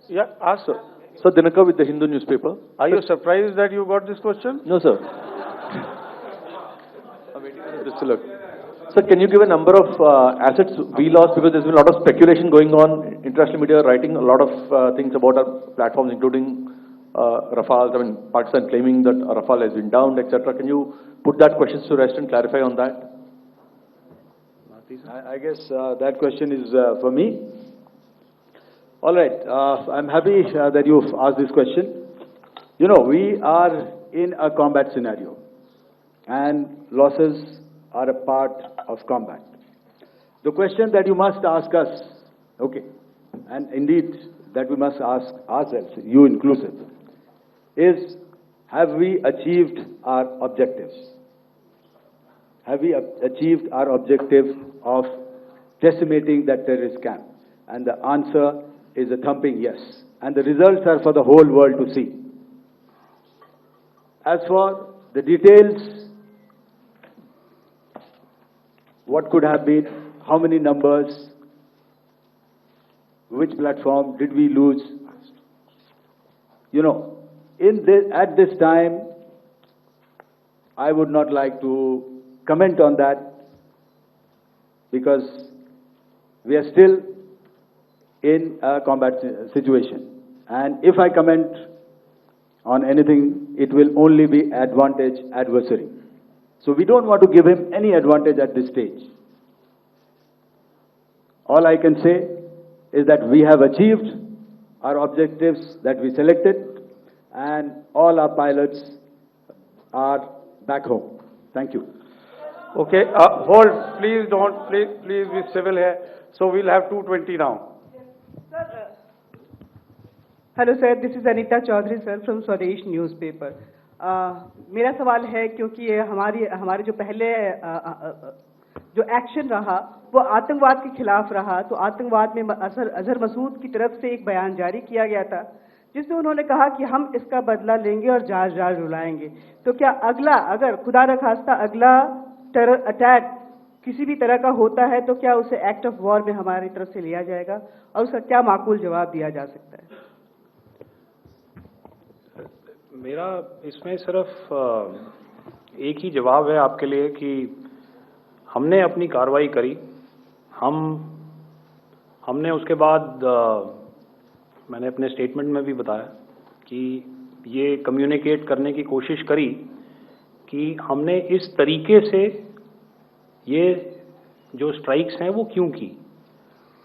Yeah, ask. So Dinakar with the Hindu newspaper. Are you surprised that you got this question? No, sir. I'm waiting for this to look. Sir, can you give a number of assets we lost, because there's been a lot of speculation going on, international media writing a lot of things about our platforms, including Rafale. I mean, Pakistan claiming that Rafale has been downed, etc. Can you put that question to rest and clarify on that? I guess that question is for me. All right, I'm happy that you've asked this question. You know, we are in a combat scenario, and losses are a part of combat. The question that you must ask us, okay, and indeed that we must ask ourselves, you inclusive, is have we achieved our objectives? Have we achieved our objective of decimating that terrorist camp? And the answer is a thumping yes. And the results are for the whole world to see. As for the details, what could have been, how many numbers, which platform did we lose? You know, at this time, I would not like to comment on that, because we are still in a combat situation. And if I comment on anything, it will only be advantage adversary. So we don't want to give him any advantage at this stage. All I can say is that we have achieved our objectives that we selected, and all our pilots are back home. Thank you. Okay, hold. Please don't. Please be civil here. So we'll have 220 now. Sir, hello sir, this is Anita Chaudhary sir from Swadesh newspaper. मेरा सवाल है, क्योंकि ये हमारे जो पहले जो action रहा वो आतंकवाद के खिलाफ रहा, तो आतंकवाद में अजहर मसूद की तरफ से एक बयान जारी किया गया था जिसमें उन्होंने कहा कि हम इसका बदला लेंगे और जाज जाज रुलाएंगे। तो क्या अगला, अगर खुदा न खास्ता अगला टेरर अटैक किसी भी तरह का होता है, तो क्या उसे एक्ट ऑफ वॉर में हमारी तरफ से लिया जाएगा और उसका क्या माकूल जवाब दिया जा सकता है? मेरा इसमें सिर्फ एक ही जवाब है आपके लिए कि हमने अपनी कार्रवाई करी। हमने उसके बाद मैंने अपने स्टेटमेंट में भी बताया कि ये कम्युनिकेट करने की कोशिश करी कि हमने इस तरीके से ये जो स्ट्राइक्स हैं वो क्यों की।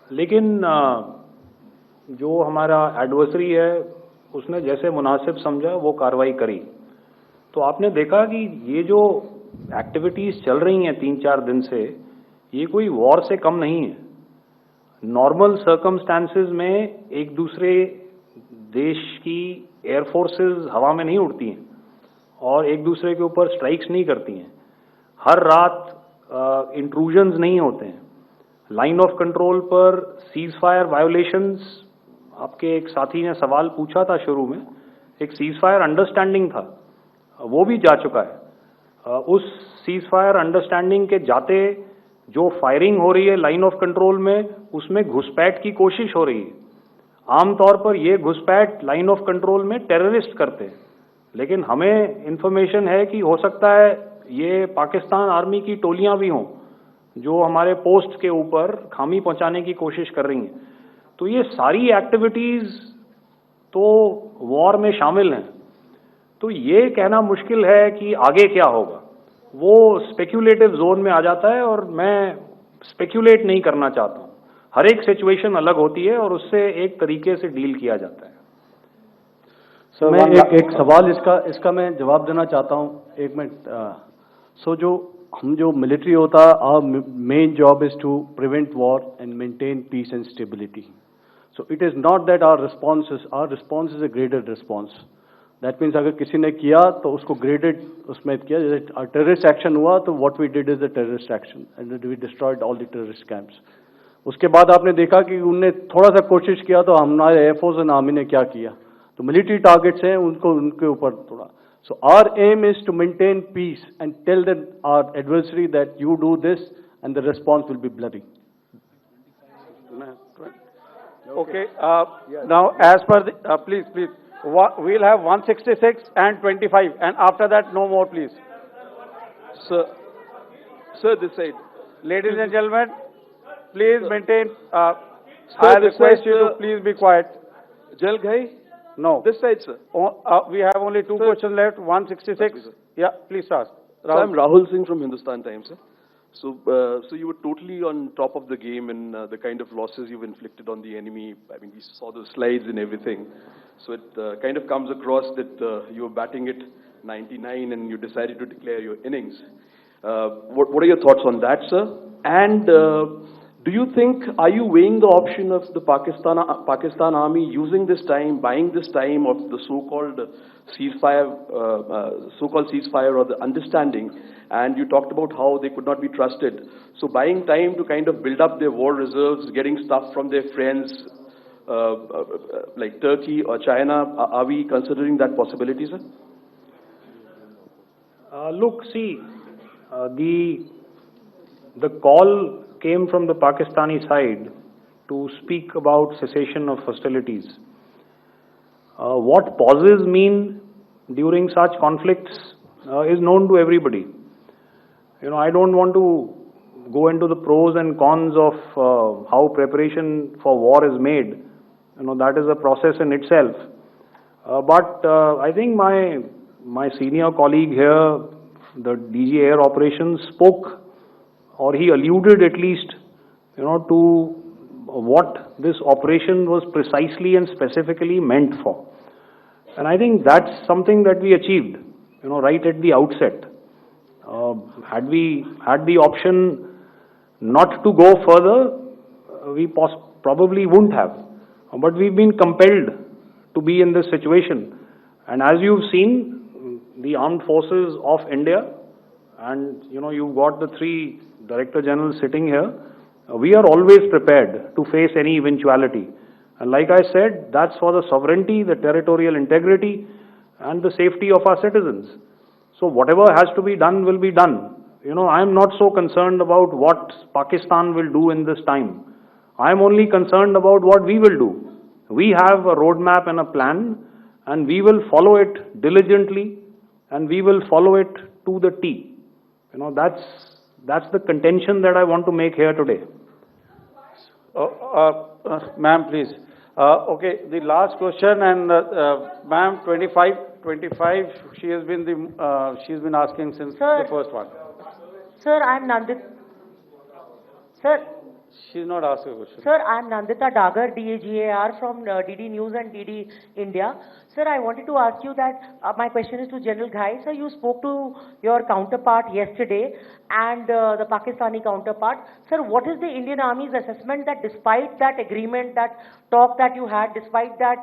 लेकिन जो हमारा एडवर्सरी है उसने जैसे मुनासिब समझा वो कार्रवाई करी। तो आपने देखा कि ये जो एक्टिविटीज़ चल रही हैं 3-4 दिन से, ये कोई वॉर से कम नहीं है। नॉर्मल सर्कमस्टांसेस में एक दूसरे देश की एयरफोर्सेस हवा में नहीं उड़ती हैं और एक दूसरे के ऊपर स्ट्राइक्स नहीं करती हैं। हर रात इंट्रूजन्स नहीं होते हैं। लाइन ऑफ कंट्रोल पर सीज फायर वायोलेशंस, आपके एक साथी ने सवाल पूछा था शुरू में, एक सीज फायर अंडरस्टैंडिंग था, वो भी जा चुका है। उस सीज फायर अंडरस्टैंडिंग के जाते जो फायरिंग हो रही है लाइन ऑफ कंट्रोल में, उसमें घुसपैठ की कोशिश हो रही है। आमतौर पर ये घुसपैठ लाइन ऑफ कंट्रोल में टेररिस्ट करते हैं, लेकिन हमें इंफॉर्मेशन है कि हो सकता है ये पाकिस्तान आर्मी की टोलियां भी हों जो हमारे पोस्ट के ऊपर खामी पहुंचाने की कोशिश कर रही हैं। तो ये सारी एक्टिविटीज तो वॉर में शामिल हैं। तो ये कहना मुश्किल है कि आगे क्या होगा, वो स्पेक्यूलेटिव जोन में आ जाता है और मैं स्पेक्यूलेट नहीं करना चाहता हूँ। हर एक सिचुएशन अलग होती है और उससे एक तरीके से डील किया जाता है। सर मैं एक सवाल इसका मैं जवाब देना चाहता हूँ, एक मिनट। सो जो मिलिट्री होता है, our main job is to prevent war and maintain peace and stability. So it is not that our response is a graded response. That means अगर किसी ने किया तो उसको ग्रेडेड उसमें किया। जैसे टेररिस्ट एक्शन हुआ तो what we did is the terrorist action and we destroyed all the terrorist camps. उसके बाद आपने देखा कि उनने थोड़ा सा कोशिश किया तो हमारे एयरफोर्स एंड आर्मी ने क्या किया, तो मिलिट्री टारगेट्स हैं उनको उनके ऊपर थोड़ा। So our aim is to maintain peace and tell that our adversary that you do this and the response will be bloody. Okay, now as per the, please, we'll have 166 and 25, and after that, no more, please. Sir, this side. Ladies and gentlemen, please maintain, Sir, I this request side, you to sir. please be quiet. Jal Ghai? No. This side, sir. We have only two questions left, 166. Sir. Yeah, please ask. So I'm Rahul Singh from Hindustan Times, sir. So you were totally on top of the game in the kind of losses you've inflicted on the enemy. I mean, we saw the slides and everything. So it kind of comes across that you were batting it 99 and you decided to declare your innings. What are your thoughts on that, sir? And do you think, are you weighing the option of the Pakistan army using this time, buying this time of the so-called ceasefire or the understanding? And you talked about how they could not be trusted. So buying time to kind of build up their war reserves, getting stuff from their friends like Turkey or China, are we considering that possibility, sir? Look, see, the call came from the Pakistani side to speak about cessation of hostilities. What pauses mean during such conflicts is known to everybody. You know, I don't want to go into the pros and cons of how preparation for war is made. You know, that is a process in itself. But I think my senior colleague here, the DG Air Operations, spoke, or he alluded at least, you know, to what this operation was precisely and specifically meant for. And I think that's something that we achieved, you know, right at the outset. Had we had the option not to go further, we probably wouldn't have. But we've been compelled to be in this situation. And as you've seen, the armed forces of India, and you know, you've got the three Director Generals sitting here, we are always prepared to face any eventuality. And like I said, that's for the sovereignty, the territorial integrity, and the safety of our citizens. So whatever has to be done will be done. You know, I am not so concerned about what Pakistan will do in this time. I am only concerned about what we will do. We have a roadmap and a plan, and we will follow it diligently, and we will follow it to the T. You know, that's the contention that I want to make here today. Ma'am, please. Okay, the last question, and ma'am, 25, she has been asking since the first one. Sir, I'm Nandita. Sir. She's not asking a question. Sir, I'm Nandita Dagar, DAGAR from DD News and DD India. Sir, I wanted to ask you that my question is to General Ghai. Sir, you spoke to your counterpart yesterday and the Pakistani counterpart. Sir, what is the Indian Army's assessment that despite that agreement, that talk that you had, despite that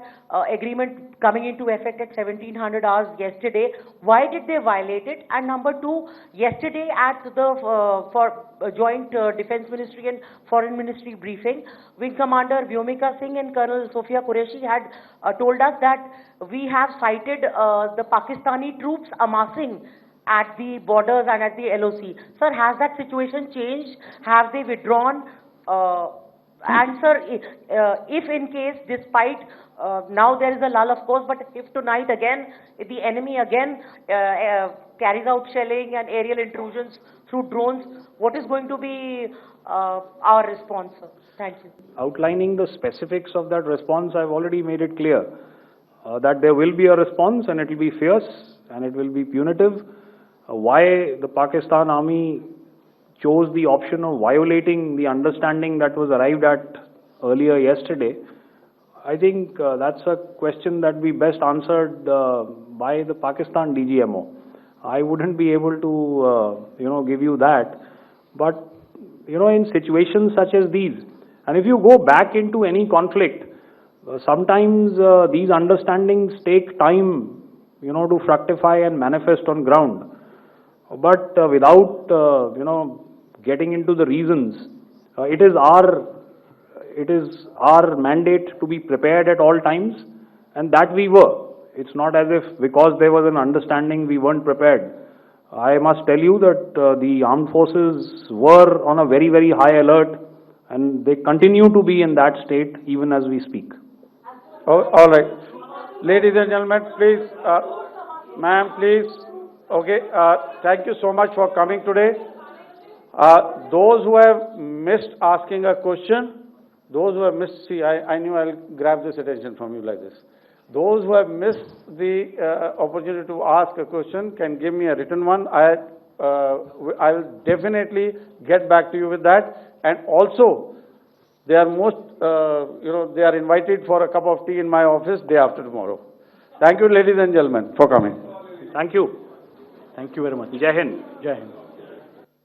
agreement coming into effect at 1700 hours yesterday, why did they violate it? And number two, yesterday at the Joint Defense Ministry and Foreign Ministry briefing, Wing Commander Vyomika Singh and Colonel Sofia Qureshi had told us that we have cited the Pakistani troops amassing at the borders and at the LOC. Sir, has that situation changed? Have they withdrawn? And sir, if in case, despite, now there is a lull of course, but if tonight again, if the enemy again carries out shelling and aerial intrusions through drones, what is going to be our response, sir? Thank you. Outlining the specifics of that response, I've already made it clear that there will be a response and it will be fierce and it will be punitive. Why the Pakistan Army chose the option of violating the understanding that was arrived at earlier yesterday, I think that's a question that we best answered by the Pakistan DGMO. I wouldn't be able to, give you that. But, in situations such as these, and if you go back into any conflict, sometimes these understandings take time, to fructify and manifest on ground. But without, getting into the reasons, it is our mandate to be prepared at all times, and that we were. It's not as if because there was an understanding we weren't prepared. I must tell you that the armed forces were on a very, very high alert And they continue to be in that state even as we speak. Oh, all right. Ladies and gentlemen, please, ma'am, please. Okay, thank you so much for coming today. Those who have missed asking a question, those who have missed, see, I knew I'll grab this attention from you like this. Those who have missed the opportunity to ask a question can give me a written one. I'll definitely get back to you with that. And also, they are they are invited for a cup of tea in my office day after tomorrow. Thank you, ladies and gentlemen, for coming. Thank you. Thank you very much. Jai Hind. Jai Hind.